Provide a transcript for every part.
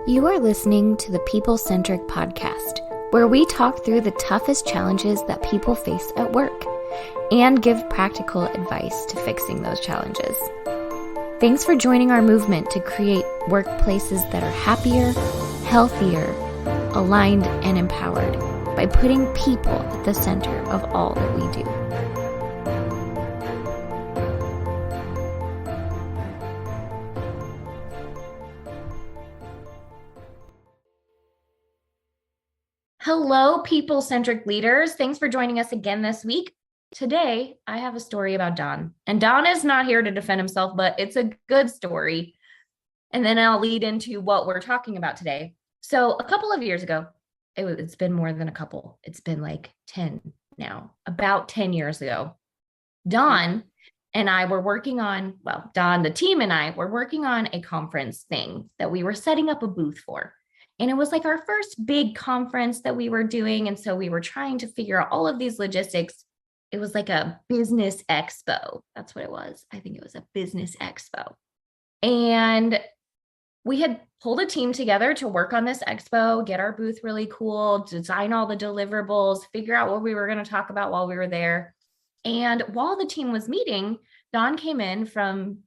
You are listening to the People-Centric Podcast, where we talk through the toughest challenges that people face at work and give practical advice to fixing those challenges. Thanks for joining our movement to create workplaces that are happier, healthier, aligned, and empowered by putting people at the center of all that we do. Hello, people-centric leaders. Thanks for joining us again this week. Today, I have a story about Don. And Don is not here to defend himself, but it's a good story. And then I'll lead into what we're talking about today. So a couple of years ago, it's been more than a couple. It's been like 10 now, about 10 years ago. Don and I were working on, Don, the team and I were working on a conference thing that we were setting up a booth for. And it was like our first big conference that we were doing. And so we were trying to figure out all of these logistics. It was like a business expo. That's what it was. I think it was a business expo. And we had pulled a team together to work on this expo, get our booth really cool, design all the deliverables, figure out what we were going to talk about while we were there. And while the team was meeting, Don came in from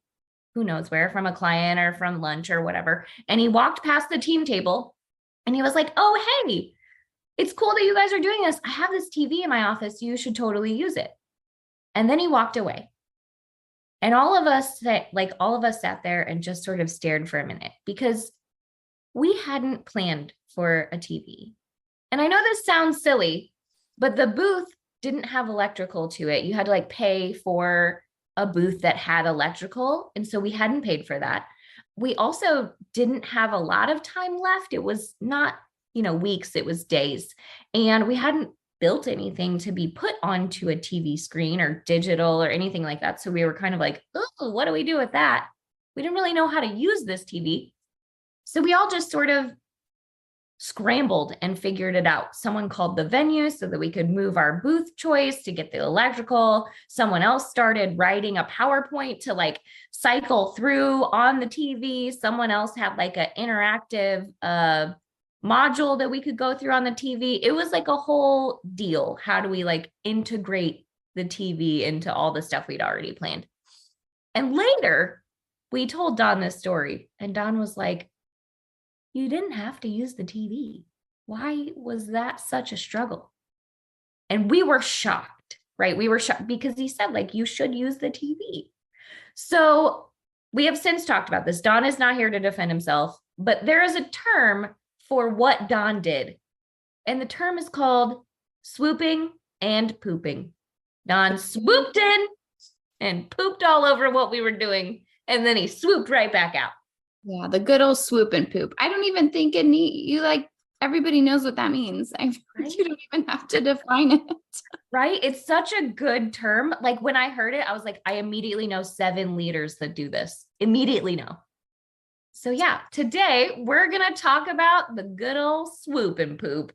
who knows where, from a client or from lunch or whatever. And he walked past the team table and he was like, "Oh, hey, it's cool that you guys are doing this. I have this TV in my office. You should totally use it." And then he walked away. And all of us sat there and just sort of stared for a minute because we hadn't planned for a TV. And I know this sounds silly, but the booth didn't have electrical to it. You had to pay for a booth that had electrical. And so we hadn't paid for that. We also didn't have a lot of time left. It was not, weeks, it was days. And we hadn't built anything to be put onto a TV screen or digital or anything like that. So we were kind of like, oh, what do we do with that? We didn't really know how to use this TV. So we all just sort of scrambled and figured it out. Someone called the venue so that we could move our booth choice to get the electrical. Someone else started writing a PowerPoint to cycle through on the TV. Someone else had an interactive module that we could go through on the TV. It was a whole deal. How do we integrate the TV into all the stuff we'd already planned? And later we told Don this story and Don was like, "You didn't have to use the TV. Why was that such a struggle?" And we were shocked, right? We were shocked because he said, you should use the TV. So we have since talked about this. Don is not here to defend himself, but there is a term for what Don did. And the term is called swooping and pooping. Don swooped in and pooped all over what we were doing. And then he swooped right back out. Yeah, the good old swoop and poop. I don't even think everybody knows what that means. You don't even have to define it. Right? It's such a good term. When I heard it, I was like, I immediately know 7 leaders that do this. Immediately know. So yeah, today we're going to talk about the good old swoop and poop.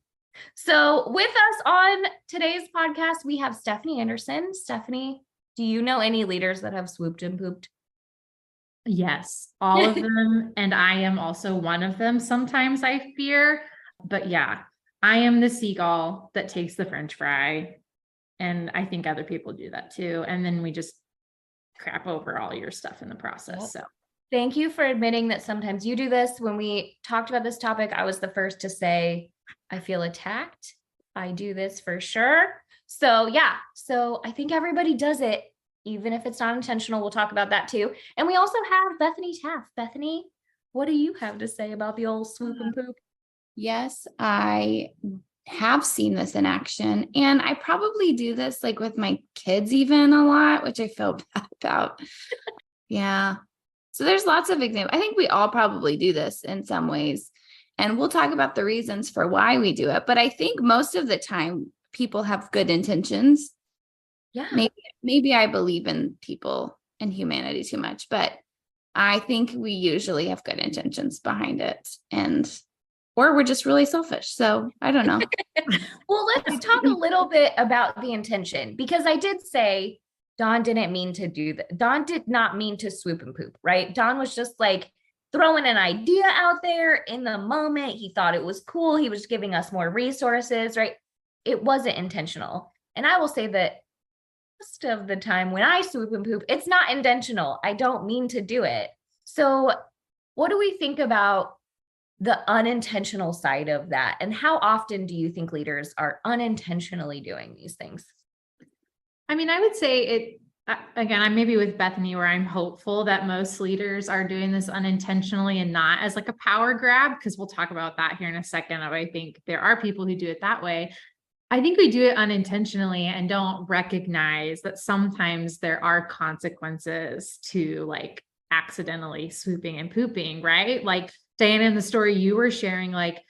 So with us on today's podcast, we have Stephanie Anderson. Stephanie, do you know any leaders that have swooped and pooped? Yes, all of them. And I am also one of them. Sometimes I fear, but yeah, I am the seagull that takes the French fry. And I think other people do that too. And then we just crap over all your stuff in the process. Yep. So thank you for admitting that sometimes you do this. When we talked about this topic, I was the first to say, I feel attacked. I do this for sure. So yeah, so I think everybody does it. Even if it's not intentional, we'll talk about that too. And we also have Bethany Taft. Bethany, what do you have to say about the old swoop and poop? Yes, I have seen this in action. And I probably do this with my kids even a lot, which I feel bad about. Yeah. So there's lots of examples. I think we all probably do this in some ways. And we'll talk about the reasons for why we do it. But I think most of the time people have good intentions. Yeah. Maybe I believe in people and humanity too much, but I think we usually have good intentions behind it or we're just really selfish. So I don't know. Well, let's talk a little bit about the intention, because I did say Don didn't mean to do that. Don did not mean to swoop and poop, right? Don was just throwing an idea out there in the moment. He thought it was cool. He was giving us more resources, right? It wasn't intentional. And I will say that most of the time when I swoop and poop, it's not intentional. I don't mean to do it. So what do we think about the unintentional side of that? And how often do you think leaders are unintentionally doing these things? I mean, I would say it, again, I'm maybe with Bethany where I'm hopeful that most leaders are doing this unintentionally and not as like a power grab, because we'll talk about that here in a second. I think there are people who do it that way. I think we do it unintentionally and don't recognize that sometimes there are consequences to like accidentally swooping and pooping, right? Like Diana, in the story you were sharing, like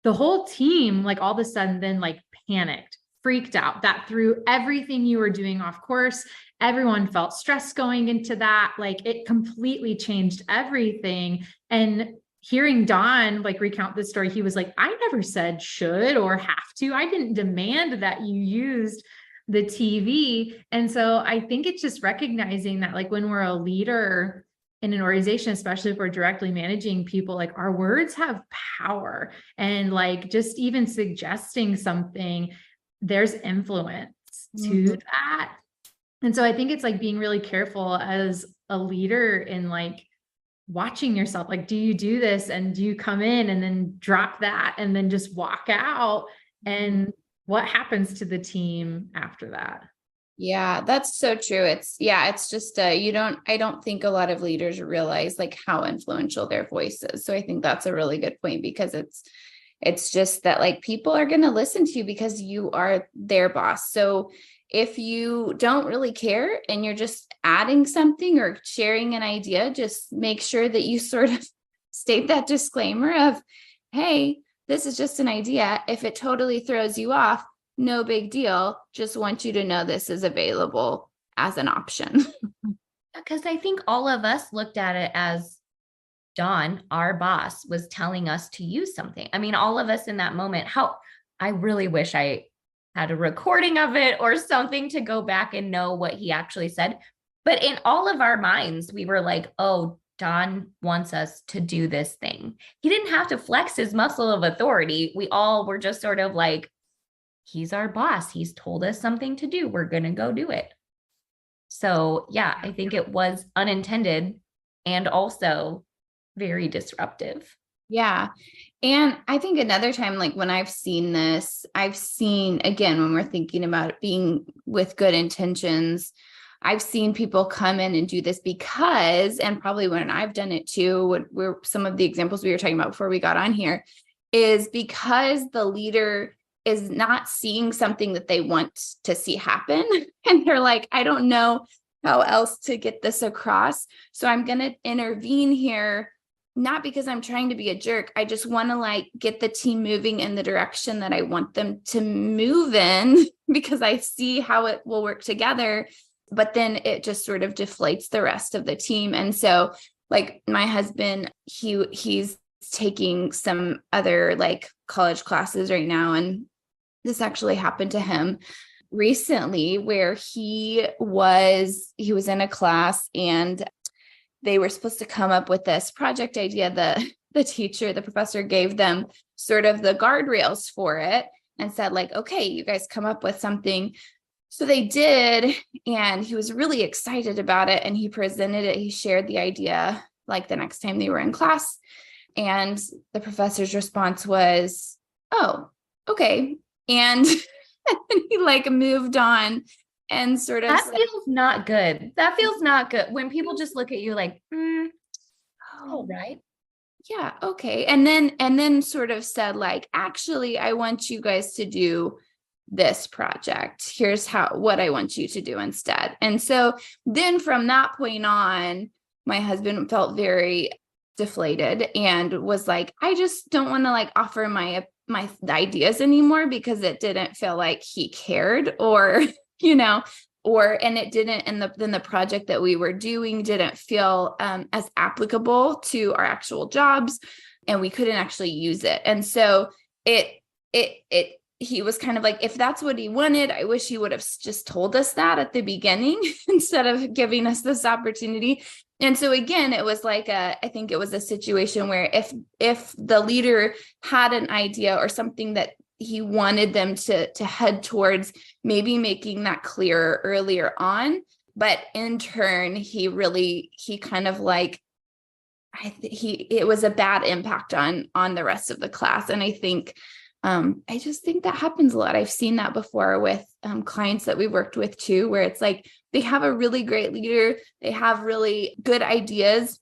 the whole team, like all of a sudden then like panicked, freaked out, that threw everything you were doing off course. Everyone felt stress going into that. Like it completely changed everything. And hearing Don like recount this story, he was like, I never said should or have to. I didn't demand that you used the TV. And so I think it's just recognizing that like when we're a leader in an organization, especially if we're directly managing people, like our words have power, and like just even suggesting something, there's influence to that. And so I think it's like being really careful as a leader in like watching yourself. Like, do you do this and do you come in and then drop that and then just walk out? And what happens to the team after that? Yeah, that's so true. It's just I don't think a lot of leaders realize like how influential their voice is. So I think that's a really good point, because it's just that like people are going to listen to you because you are their boss. So if you don't really care and you're just adding something or sharing an idea, just make sure that you sort of state that disclaimer of, hey, this is just an idea. If it totally throws you off, no big deal. Just want you to know this is available as an option. Because I think all of us looked at it as Don, our boss, was telling us to use something. I mean, all of us in that moment, I really wish I had a recording of it or something to go back and know what he actually said. But in all of our minds, we were like, oh, Don wants us to do this thing. He didn't have to flex his muscle of authority. We all were just sort of like, he's our boss. He's told us something to do. We're going to go do it. So yeah, I think it was unintended and also very disruptive. Yeah. And I think another time, like when I've seen this, again, when we're thinking about it being with good intentions, I've seen people come in and do this because, and probably when I've done it too, where some of the examples we were talking about before we got on here, is because the leader is not seeing something that they want to see happen. And they're like, I don't know how else to get this across. So I'm going to intervene here, not because I'm trying to be a jerk. I just want to like get the team moving in the direction that I want them to move in, because I see how it will work together. But then it just sort of deflates the rest of the team. And so like my husband, he's taking some other like college classes right now. And this actually happened to him recently, where he was in a class and they were supposed to come up with this project idea. The professor gave them sort of the guardrails for it and said like, okay, you guys come up with something. So they did. And he was really excited about it. And he presented it. He shared the idea like the next time they were in class. And the professor's response was, oh, okay. And he like moved on and sort of feels not good. That feels not good when people just look at you like, all right. Yeah. Okay. And then sort of said like, actually, I want you guys to do this project. Here's what I want you to do instead. And so then from that point on, my husband felt very deflated and was like, I just don't want to like offer my ideas anymore, because it didn't feel like he cared, or, and it didn't, and then the project that we were doing didn't feel as applicable to our actual jobs, and we couldn't actually use it. And so he was kind of like, if that's what he wanted, I wish he would have just told us that at the beginning instead of giving us this opportunity. And so again, it was like I think it was a situation where if the leader had an idea or something that he wanted them to head towards, maybe making that clearer earlier on, but in turn, he kind of like, it was a bad impact on the rest of the class. And I think, I just think that happens a lot. I've seen that before with clients that we worked with too, where it's like, they have a really great leader, they have really good ideas.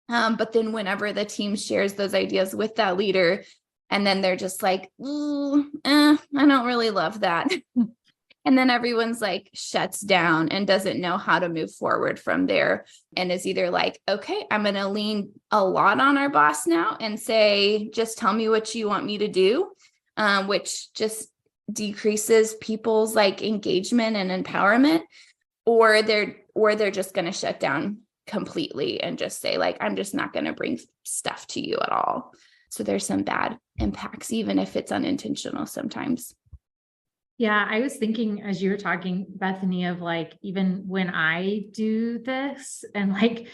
But then whenever the team shares those ideas with that leader, and then they're just like, I don't really love that. And then everyone's like shuts down and doesn't know how to move forward from there. And is either like, okay, I'm going to lean a lot on our boss now and say, just tell me what you want me to do, which just decreases people's like engagement and empowerment, or they're just going to shut down completely and just say like, I'm just not going to bring stuff to you at all. So there's some bad impacts, even if it's unintentional sometimes. Yeah, I was thinking as you were talking, Bethany, of like, even when I do this and like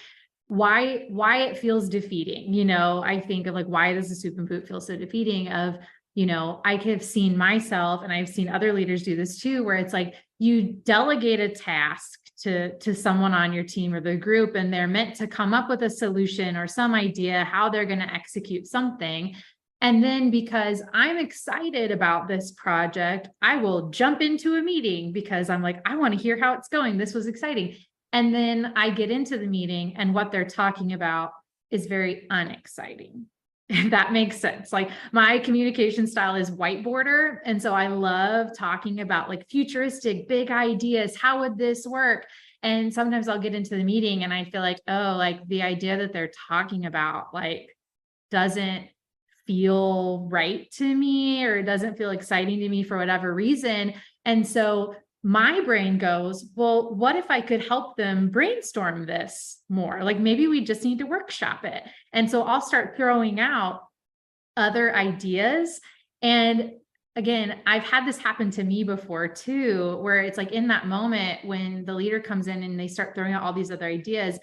why it feels defeating, I think of like, why does the swoop and poop feel so defeating of, I have seen myself and I've seen other leaders do this too, where it's like you delegate a task to someone on your team or the group, and they're meant to come up with a solution or some idea how they're going to execute something. And then because I'm excited about this project, I will jump into a meeting because I'm like, I want to hear how it's going. This was exciting. And then I get into the meeting and what they're talking about is very unexciting. If that makes sense. Like my communication style is whiteboarder. And so I love talking about like futuristic big ideas. How would this work? And sometimes I'll get into the meeting and I feel like, oh, like the idea that they're talking about like doesn't feel right to me, or it doesn't feel exciting to me for whatever reason. And so my brain goes, well, what if I could help them brainstorm this more? Like maybe we just need to workshop it. And so I'll start throwing out other ideas. And again, I've had this happen to me before too, where it's like in that moment when the leader comes in and they start throwing out all these other ideas,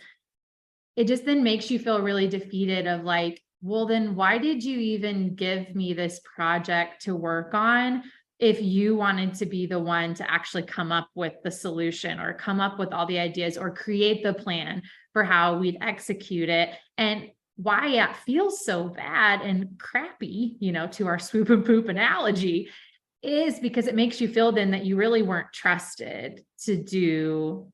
it just then makes you feel really defeated of like, well, then why did you even give me this project to work on if you wanted to be the one to actually come up with the solution or come up with all the ideas or create the plan for how we'd execute it? And why it feels so bad and crappy, to our swoop and poop analogy, is because it makes you feel then that you really weren't trusted to do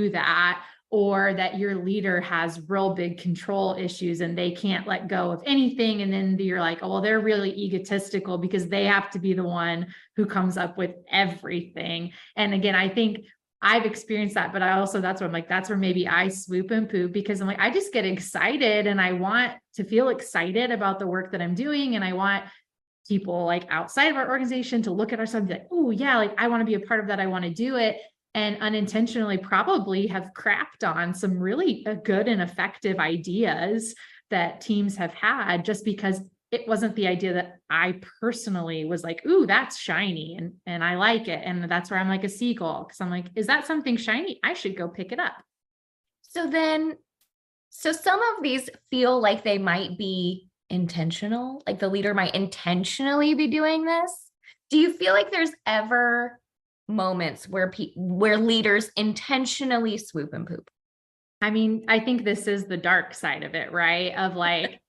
that, or that your leader has real big control issues and they can't let go of anything. And then you're like, oh, well, they're really egotistical because they have to be the one who comes up with everything. And again, I think I've experienced that, but that's where I'm like, that's where maybe I swoop and poop, because I'm like, I just get excited and I want to feel excited about the work that I'm doing. And I want people like outside of our organization to look at ourselves and be like, oh yeah, like I want to be a part of that. I want to do it. And unintentionally probably have crapped on some really good and effective ideas that teams have had, just because it wasn't the idea that I personally was like, ooh, that's shiny and I like it. And that's where I'm like a seagull, because I'm like, is that something shiny? I should go pick it up. So some of these feel like they might be intentional, like the leader might intentionally be doing this. Do you feel like there's ever moments where leaders intentionally swoop and poop? I mean, I think this is the dark side of it, right? Of like,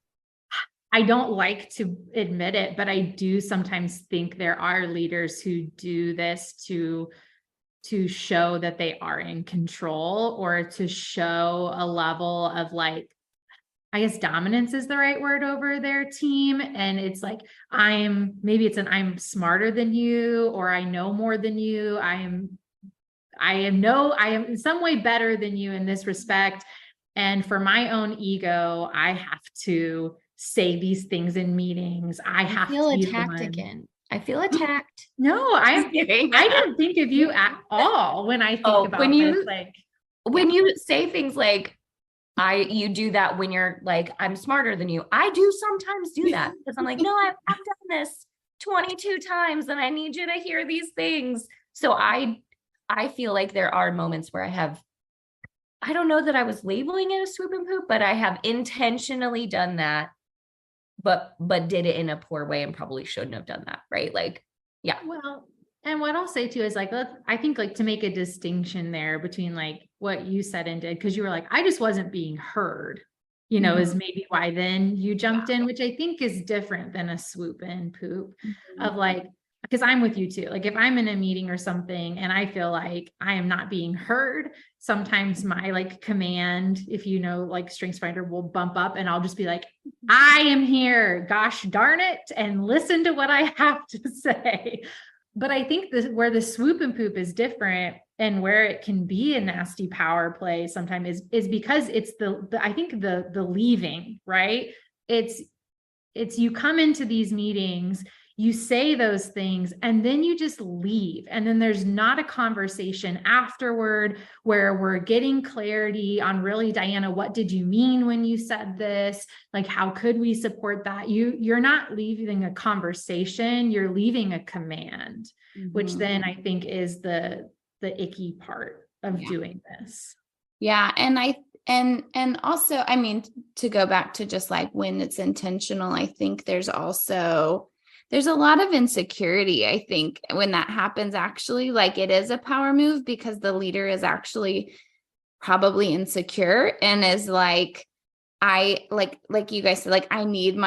I don't like to admit it, but I do sometimes think there are leaders who do this to show that they are in control, or to show a level of like, I guess dominance is the right word over their team. And it's like, I'm smarter than you, or I know more than you. I am in some way better than you in this respect. And for my own ego, I have to say these things in meetings. I feel attacked again. I feel attacked. No, I didn't think of you at all when I think about this. Like when you say things like, you do that when you're like, I'm smarter than you. I do sometimes do that because I'm like, no, I've done this 22 times and I need you to hear these things. So I feel like there are moments where I don't know that I was labeling it a swoop and poop, but I have intentionally done that, but did it in a poor way and probably shouldn't have done that, right? Like, yeah. Well, and what I'll say too is like, I think like to make a distinction there between like what you said and did, because you were like, I just wasn't being heard, is maybe why then you jumped in, which I think is different than a swoop and poop of like, because I'm with you too. Like if I'm in a meeting or something and I feel like I am not being heard, sometimes my like command, if like StrengthsFinder will bump up and I'll just be like, I am here, gosh darn it, and listen to what I have to say. But I think where the swoop and poop is different and where it can be a nasty power play sometimes is because it's I think the leaving, right? It's you come into these meetings, you say those things, and then you just leave. And then there's not a conversation afterward where we're getting clarity on really, Diana, what did you mean when you said this? Like, how could we support that? You're not leaving a conversation, you're leaving a command, which then I think is the icky part of doing this. Yeah. And also, I mean, to go back to just like when it's intentional, I think there's a lot of insecurity, I think, when that happens, actually, like it is a power move because the leader is actually probably insecure and is like, like you guys said, like, I need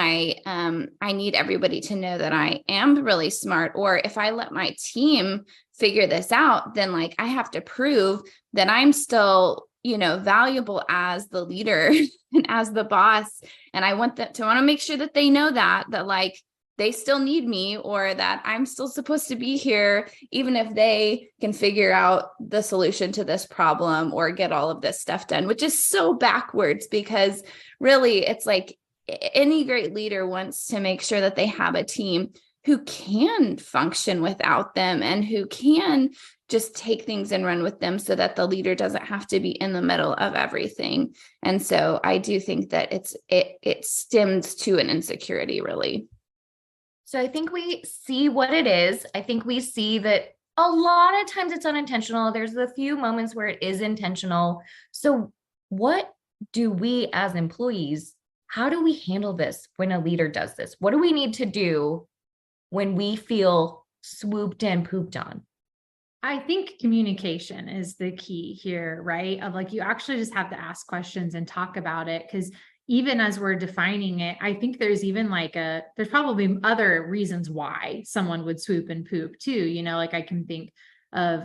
everybody to know that I am really smart. Or if I let my team figure this out, then like I have to prove that I'm still, valuable as the leader and as the boss. And I want to make sure that they know that like they still need me, or that I'm still supposed to be here, even if they can figure out the solution to this problem or get all of this stuff done, which is so backwards, because really it's like any great leader wants to make sure that they have a team who can function without them and who can just take things and run with them so that the leader doesn't have to be in the middle of everything. And so I do think that it stems to an insecurity, really. So I think we see what it is. I think we see that a lot of times it's unintentional. There's a few moments where it is intentional. So what do we as employees, how do we handle this when a leader does this? What do we need to do when we feel swooped and pooped on? I think communication is the key here, right? Of like, you actually just have to ask questions and talk about it. Because even as we're defining it, I think there's even like there's probably other reasons why someone would swoop and poop too. Like I can think of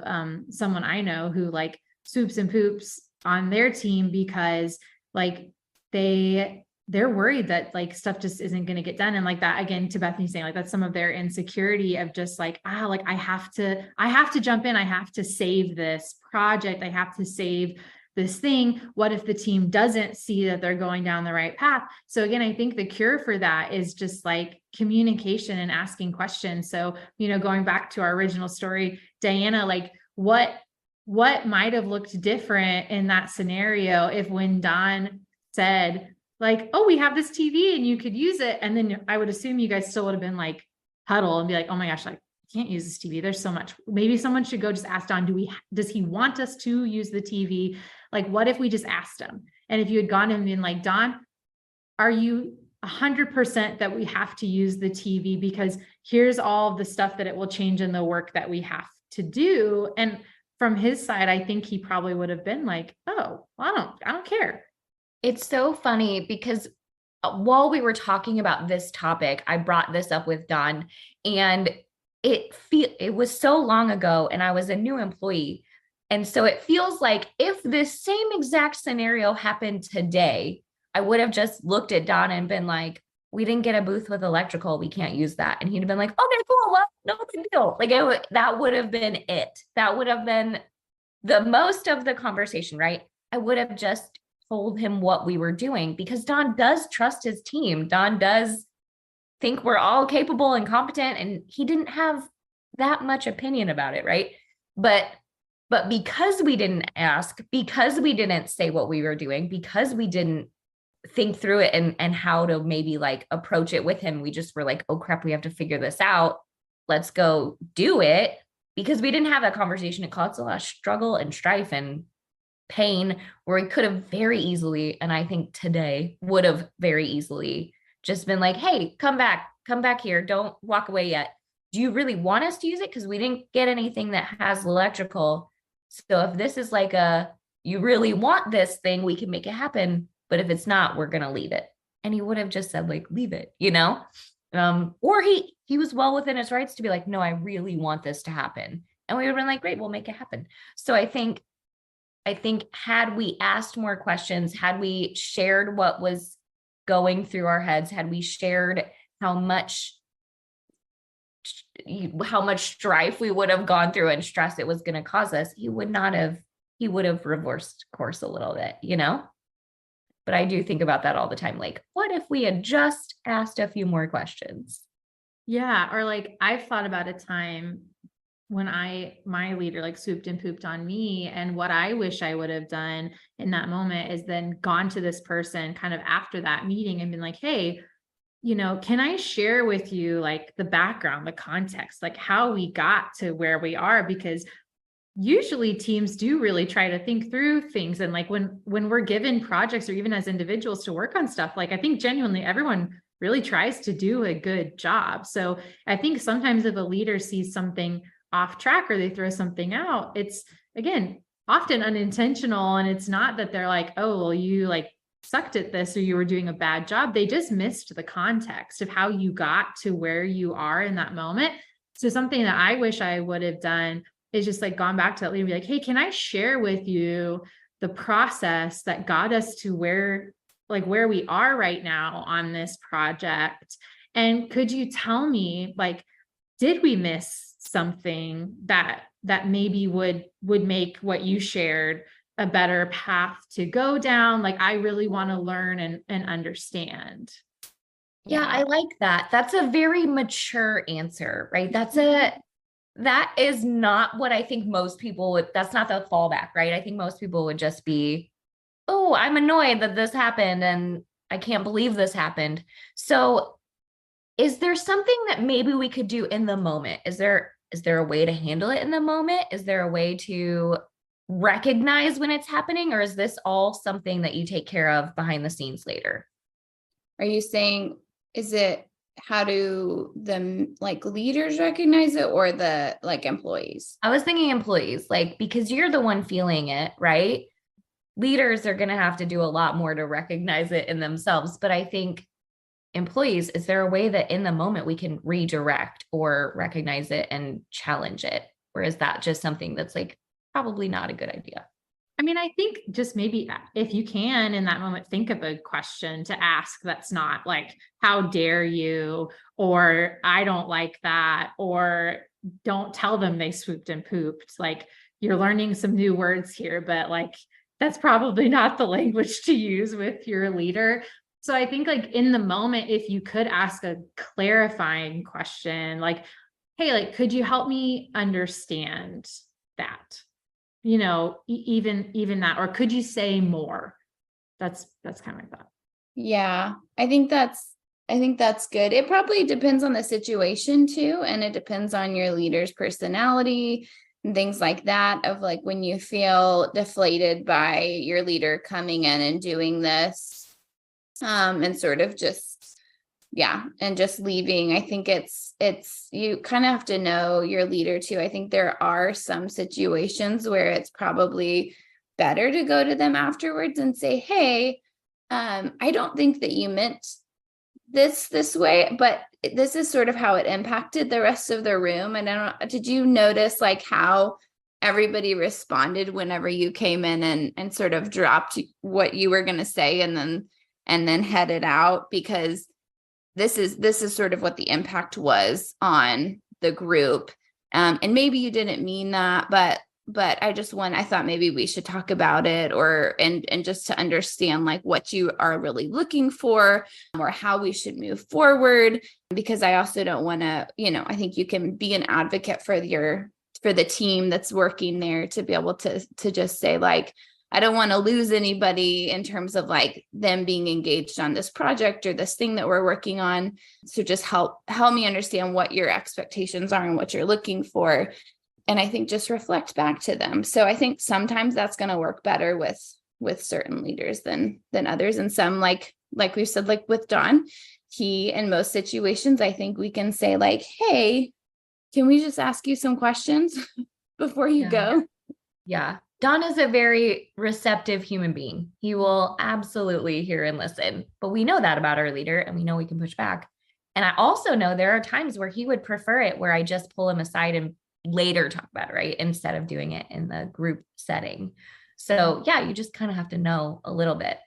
someone I know who like swoops and poops on their team because like they're worried that like stuff just isn't going to get done. And like that, again, to Bethany saying like, that's some of their insecurity of just like, like I have to jump in. I have to save this project. I have to save this thing. What if the team doesn't see that they're going down the right path? So again, I think the cure for that is just like communication and asking questions. So, going back to our original story, Diana, like what might have looked different in that scenario if when Don said like, oh, we have this TV and you could use it. And then I would assume you guys still would have been like huddle and be like, oh my gosh, like can't use this TV. There's so much. Maybe someone should go just ask Don, does he want us to use the TV? Like, what if we just asked him? And if you had gone and been like, Don, are you 100% that we have to use the TV? Because here's all of the stuff that it will change in the work that we have to do. And from his side, I think he probably would have been like, oh, well, I don't care. It's so funny because while we were talking about this topic, I brought this up with Don, and it was so long ago and I was a new employee. And so it feels like if this same exact scenario happened today, I would have just looked at Don and been like, we didn't get a booth with electrical. We can't use that. And he'd have been like, okay, cool. Well, no big deal. Like that would have been it. That would have been the most of the conversation, right? I would have just told him what we were doing because Don does trust his team. Don does think we're all capable and competent, and he didn't have that much opinion about it, right? But because we didn't ask, because we didn't say what we were doing, because we didn't think through it and how to maybe like approach it with him, we just were like, oh crap, we have to figure this out. Let's go do it. Because we didn't have that conversation. It caused a lot of struggle and strife and pain where we could have very easily, and I think today would have very easily just been like, hey, come back here. Don't walk away yet. Do you really want us to use it? Because we didn't get anything that has electrical. So if this is like you really want this thing, we can make it happen. But if it's not, we're going to leave it. And he would have just said like, leave it, or he was well within his rights to be like, no, I really want this to happen. And we would have been like, great, we'll make it happen. So I think had we asked more questions, had we shared what was going through our heads, had we shared how much strife we would have gone through and stress it was going to cause us, he would have reversed course a little bit, But I do think about that all the time. Like, what if we had just asked a few more questions? Yeah. Or like, I've thought about a time when my leader like swooped and pooped on me, and what I wish I would have done in that moment is then gone to this person kind of after that meeting and been like, hey, can I share with you like the background, the context, like how we got to where we are? Because usually teams do really try to think through things. And like when we're given projects or even as individuals to work on stuff, like I think genuinely everyone really tries to do a good job. So I think sometimes if a leader sees something off track or they throw something out, it's again, often unintentional. And it's not that they're like, oh, well, you like sucked at this or you were doing a bad job. They just missed the context of how you got to where you are in that moment. So something that I wish I would have done is just like gone back to that leader and be like, hey, can I share with you the process that got us to where we are right now on this project? And could you tell me, like, did we miss something that maybe would make what you shared a better path to go down? Like, I really want to learn and understand. Yeah, I like that. That's a very mature answer, right? That is not what I think most people would, that's not the fallback, right? I think most people would just be, oh, I'm annoyed that this happened and I can't believe this happened. So is there something that maybe we could do in the moment? Is there a way to handle it in the moment? Is there a way to recognize when it's happening? Or is this all something that you take care of behind the scenes later? Are you saying, is it, how do the like leaders recognize it or the like employees? I was thinking employees, like, because you're the one feeling it, right? Leaders are going to have to do a lot more to recognize it in themselves. But I think employees, is there a way that in the moment we can redirect or recognize it and challenge it? Or is that just something that's like probably not a good idea? I mean, I think just maybe if you can in that moment, think of a question to ask that's not like, how dare you? Or I don't like that. Or don't tell them they swooped and pooped. Like, you're learning some new words here, but like, that's probably not the language to use with your leader. So I think like in the moment, if you could ask a clarifying question, like, hey, like, could you help me understand that? Even that, or could you say more? That's kind of my thought. Yeah, I think that's good. It probably depends on the situation too. And it depends on your leader's personality and things like that, of like when you feel deflated by your leader coming in and doing this, and sort of just, yeah, and just leaving. I think it's, you kind of have to know your leader too. I think there are some situations where it's probably better to go to them afterwards and say, hey, I don't think that you meant this way, but this is sort of how it impacted the rest of the room. And I don't, did you notice like how everybody responded whenever you came in and sort of dropped what you were going to say and then headed out? Because this is sort of what the impact was on the group. And maybe you didn't mean that, but I thought maybe we should talk about it, and just to understand like what you are really looking for or how we should move forward. Because I also don't want to, I think you can be an advocate for the team that's working there to be able to just say like, I don't want to lose anybody in terms of like them being engaged on this project or this thing that we're working on. So just help me understand what your expectations are and what you're looking for. And I think just reflect back to them. So I think sometimes that's going to work better with certain leaders than others. And some, like we said, like with Don, he, in most situations, I think we can say like, hey, can we just ask you some questions before you go? Yeah. Don is a very receptive human being. He will absolutely hear and listen. But we know that about our leader, and we know we can push back. And I also know there are times where he would prefer it where I just pull him aside and later talk about it, right? Instead of doing it in the group setting. So yeah, you just kind of have to know a little bit.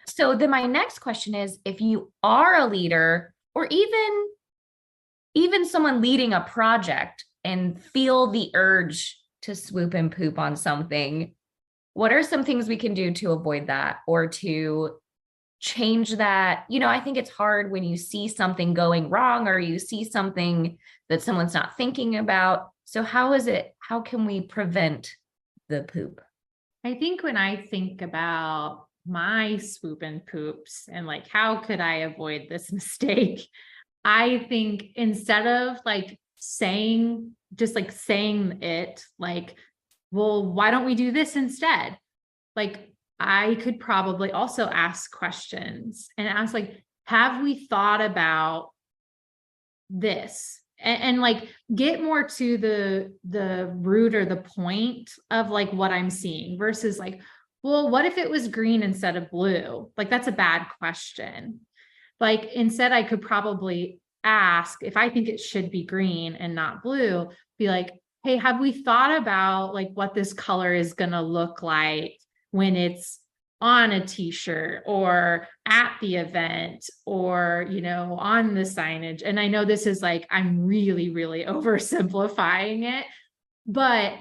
So then my next question is, if you are a leader or even someone leading a project and feel the urge to swoop and poop on something, what are some things we can do to avoid that or to change that? I think it's hard when you see something going wrong or you see something that someone's not thinking about. So how can we prevent the poop? I think when I think about my swoop and poops and like, how could I avoid this mistake? I think instead of saying it, like, well, why don't we do this instead? Like, I could probably also ask questions and ask, like, have we thought about this? And like get more to the root or the point of like what I'm seeing versus like, well, what if it was green instead of blue? Like, that's a bad question. Like, instead, I could probably ask, if I think it should be green and not blue, be like, hey, have we thought about like what this color is going to look like when it's on a t-shirt or at the event or, on the signage? And I know this is like, I'm really, really oversimplifying it, but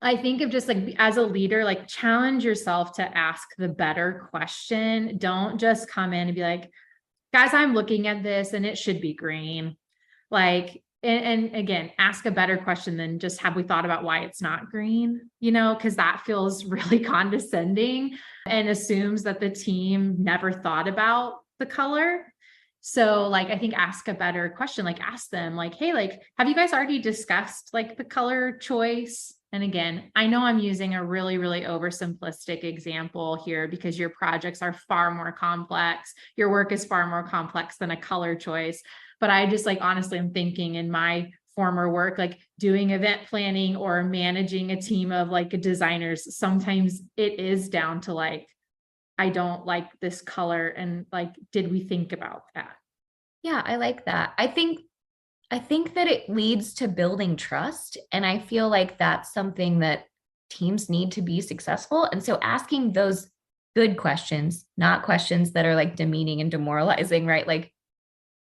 I think of just like as a leader, like challenge yourself to ask the better question. Don't just come in and be like, guys, I'm looking at this and it should be green. Like, and again, ask a better question than just, have we thought about why it's not green? Because that feels really condescending and assumes that the team never thought about the color. So like, I think ask a better question, like ask them like, hey, like, have you guys already discussed like the color choice? And again, I know I'm using a really, really oversimplistic example here because your projects are far more complex. Your work is far more complex than a color choice. But I just like, honestly, I'm thinking in my former work, like doing event planning or managing a team of like designers, sometimes it is down to like, I don't like this color. And like, did we think about that? Yeah, I like that. I think that it leads to building trust. And I feel like that's something that teams need to be successful. And so asking those good questions, not questions that are like demeaning and demoralizing, right? Like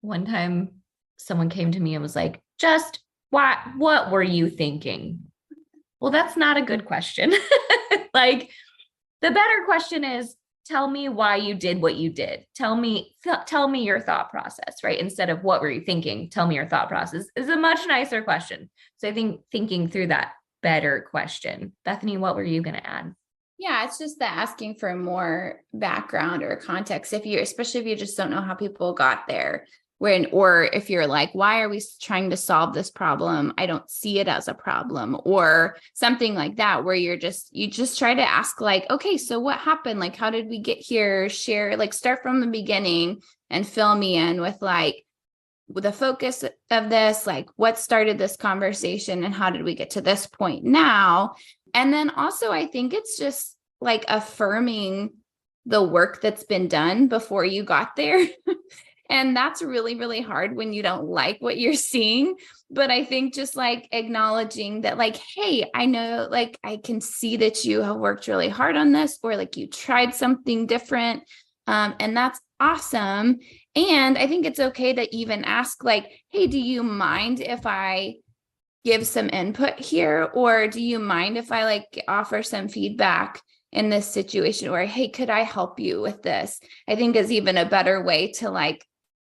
one time someone came to me and was like, just what were you thinking? Well, that's not a good question. Like the better question is, tell me why you did what you did. Tell me your thought process, right? Instead of what were you thinking, tell me your thought process is a much nicer question. So I think thinking through that better question. Bethany, what were you going to add? Yeah, it's just that asking for more background or context, especially if you just don't know how people got there. Or if you're like, why are we trying to solve this problem? I don't see it as a problem, or something like that, where you just try to ask like, okay, so what happened? Like, how did we get here? Share, like, start from the beginning and fill me in with like the focus of this, like what started this conversation and how did we get to this point now? And then also, I think it's just like affirming the work that's been done before you got there. And that's really, really hard when you don't like what you're seeing. But I think just like acknowledging that, like, hey, I know, like, I can see that you have worked really hard on this, or like you tried something different. And that's awesome. And I think it's okay to even ask like, hey, do you mind if I give some input here? Or do you mind if I like offer some feedback in this situation? Or, hey, could I help you with this? I think is even a better way to like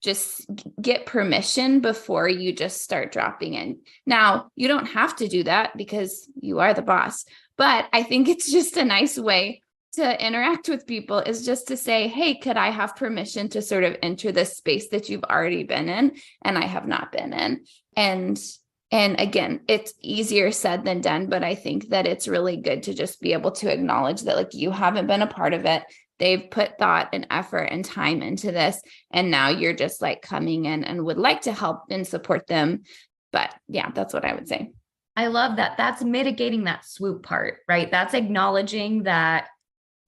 just get permission before you just start dropping in. Now, you don't have to do that because you are the boss, but I think it's just a nice way to interact with people, is just to say, hey, could I have permission to sort of enter this space that you've already been in and I have not been in? And And again, it's easier said than done, but I think that it's really good to just be able to acknowledge that like you haven't been a part of it. They've put thought and effort and time into this. And now you're just like coming in and would like to help and support them. But yeah, that's what I would say. I love that. That's mitigating that swoop part, right? That's acknowledging that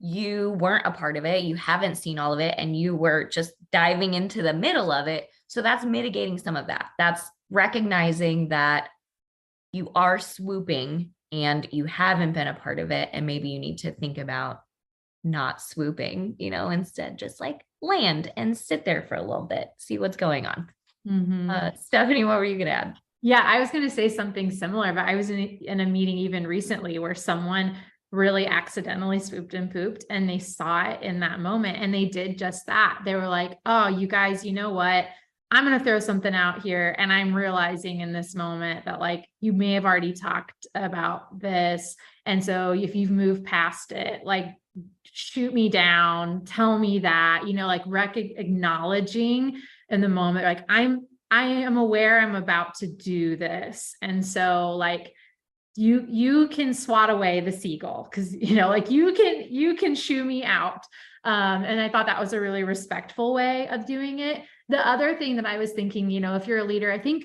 you weren't a part of it, you haven't seen all of it, and you were just diving into the middle of it. So that's mitigating some of that. That's recognizing that you are swooping and you haven't been a part of it. And maybe you need to think about not swooping, instead just like land and sit there for a little bit, see what's going on. Stephanie, what were you going to add? Yeah, I was going to say something similar, but I was in a meeting even recently where someone really accidentally swooped and pooped, and they saw it in that moment, and they did just that. They were like, oh, you guys, you know what? I'm going to throw something out here. And I'm realizing in this moment that like, you may have already talked about this. And so if you've moved past it, like shoot me down, tell me that, like acknowledging in the moment, like I am aware I'm about to do this. And so like, you can swat away the seagull because, like you can shoo me out. And I thought that was a really respectful way of doing it. The other thing that I was thinking, if you're a leader, I think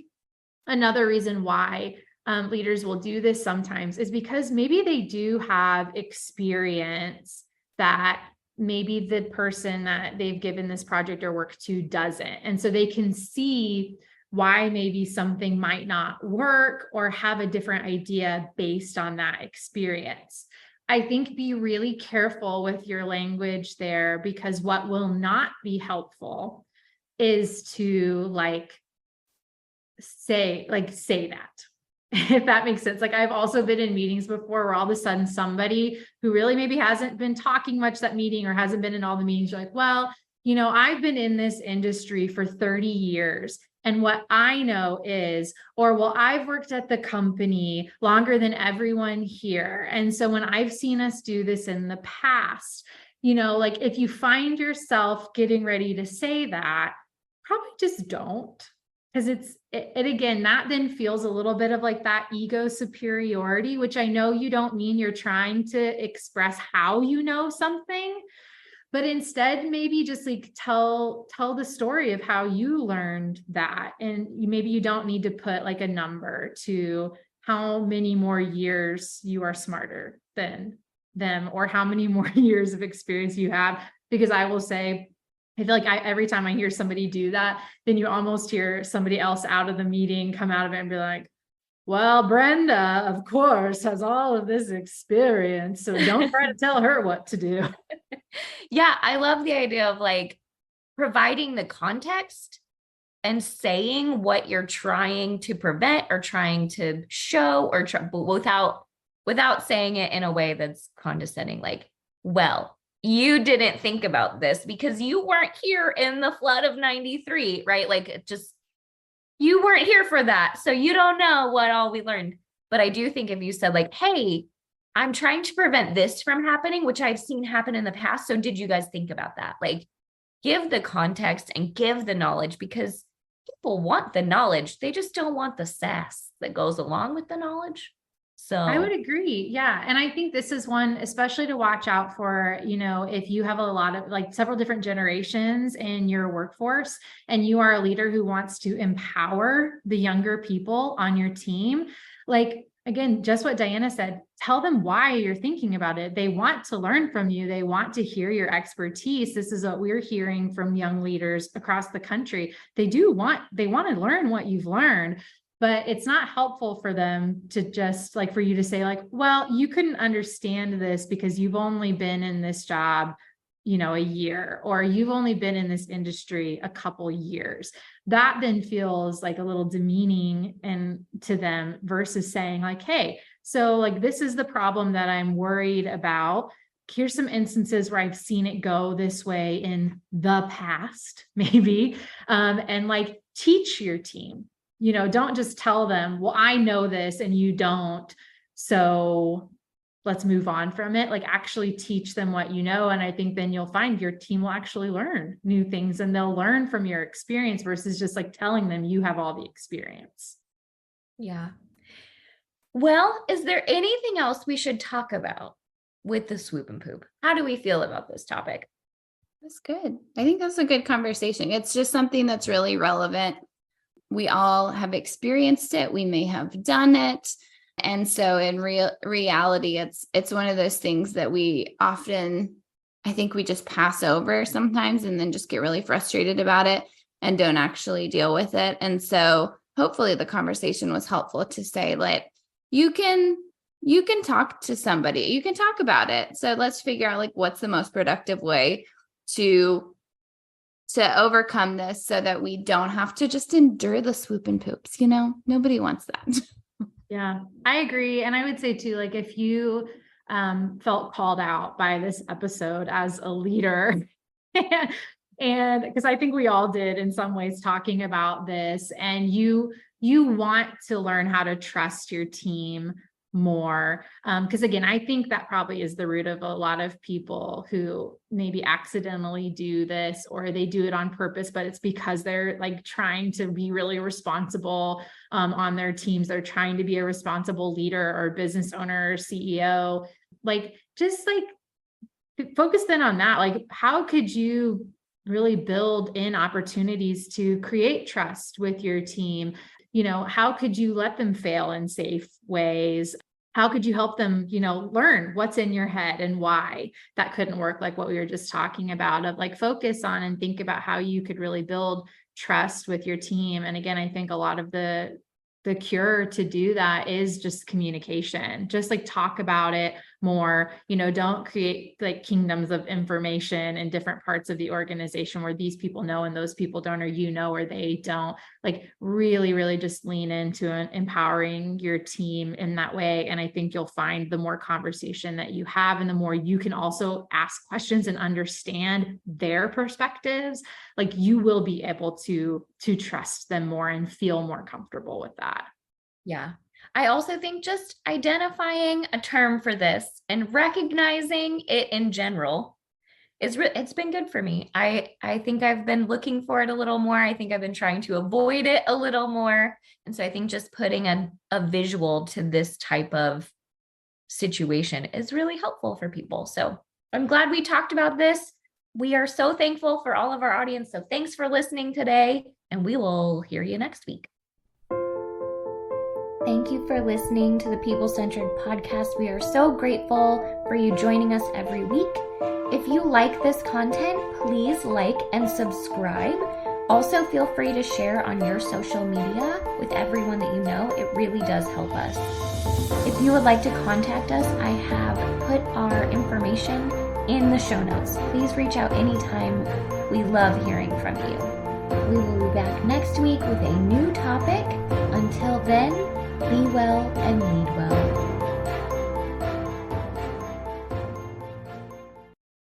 another reason why leaders will do this sometimes is because maybe they do have experience that maybe the person that they've given this project or work to doesn't. And so they can see why maybe something might not work or have a different idea based on that experience. I think be really careful with your language there, because what will not be helpful is to say that, if that makes sense. Like I've also been in meetings before where all of a sudden somebody who really maybe hasn't been talking much that meeting or hasn't been in all the meetings, you're like, well, I've been in this industry for 30 years. And what I know is, or well, I've worked at the company longer than everyone here. And so when I've seen us do this in the past, like if you find yourself getting ready to say that, probably just don't. Because it again, that then feels a little bit of like that ego superiority, which I know you don't mean. You're trying to express how you know something, but instead maybe just like tell the story of how you learned that. And maybe you don't need to put like a number to how many more years you are smarter than them or how many more years of experience you have. Because I will say, I feel like every time I hear somebody do that, then you almost hear somebody else out of the meeting come out of it and be like, well, Brenda, of course, has all of this experience, so don't try to tell her what to do. Yeah, I love the idea of like providing the context and saying what you're trying to prevent or trying to show or without saying it in a way that's condescending. Like, well, you didn't think about this because you weren't here in the flood of 93, right? Like you weren't here for that. So you don't know what all we learned. But I do think if you said like, hey, I'm trying to prevent this from happening, which I've seen happen in the past. So did you guys think about that? Like give the context and give the knowledge, because people want the knowledge. They just don't want the sass that goes along with the knowledge. So I would agree. Yeah. And I think this is one, especially to watch out for, if you have a lot of like several different generations in your workforce and you are a leader who wants to empower the younger people on your team, like, again, just what Diana said, tell them why you're thinking about it. They want to learn from you. They want to hear your expertise. This is what we're hearing from young leaders across the country. They want to learn what you've learned. But it's not helpful for them to just like for you to say like, well, you couldn't understand this because you've only been in this job, a year, or you've only been in this industry a couple years. That then feels like a little demeaning to them versus saying like, hey, so like, this is the problem that I'm worried about. Here's some instances where I've seen it go this way in the past, maybe, and like teach your team. Don't just tell them, well, I know this and you don't, so let's move on from it. Like actually teach them what you know. And I think then you'll find your team will actually learn new things and they'll learn from your experience versus just like telling them you have all the experience. Yeah. Well, is there anything else we should talk about with the swoop and poop? How do we feel about this topic? That's good. I think that's a good conversation. It's just something that's really relevant. We all have experienced it. We may have done it. And so in reality, it's one of those things that we often, I think we just pass over sometimes and then just get really frustrated about it and don't actually deal with it. And so hopefully the conversation was helpful to say, like, you can talk to somebody, you can talk about it. So let's figure out like what's the most productive way to overcome this so that we don't have to just endure the swoop and poops. Nobody wants that. Yeah, I agree. And I would say too, like if you felt called out by this episode as a leader, and because I think we all did in some ways talking about this, and you want to learn how to trust your team more. Because again, I think that probably is the root of a lot of people who maybe accidentally do this, or they do it on purpose, but it's because they're like trying to be really responsible on their teams. They're trying to be a responsible leader or business owner or CEO. Like, just like focus then on that. Like, how could you really build in opportunities to create trust with your team? How could you let them fail in safe ways? How could you help them, learn what's in your head and why that couldn't work? Like what we were just talking about, of like focus on and think about how you could really build trust with your team. And again, I think a lot of the cure to do that is just communication. Just like talk about it more, don't create like kingdoms of information in different parts of the organization where these people know and those people don't, or or they don't. Like really, really just lean into empowering your team in that way. And I think you'll find the more conversation that you have and the more you can also ask questions and understand their perspectives, like you will be able to trust them more and feel more comfortable with that. Yeah. I also think just identifying a term for this and recognizing it in general it's been good for me. I think I've been looking for it a little more. I think I've been trying to avoid it a little more. And so I think just putting a visual to this type of situation is really helpful for people. So I'm glad we talked about this. We are so thankful for all of our audience. So thanks for listening today, and we will hear you next week. Thank you for listening to the People Centered Podcast. We are so grateful for you joining us every week. If you like this content, please like and subscribe. Also, feel free to share on your social media with everyone that you know. It really does help us. If you would like to contact us, I have put our information in the show notes. Please reach out anytime. We love hearing from you. We will be back next week with a new topic. Until then, be well and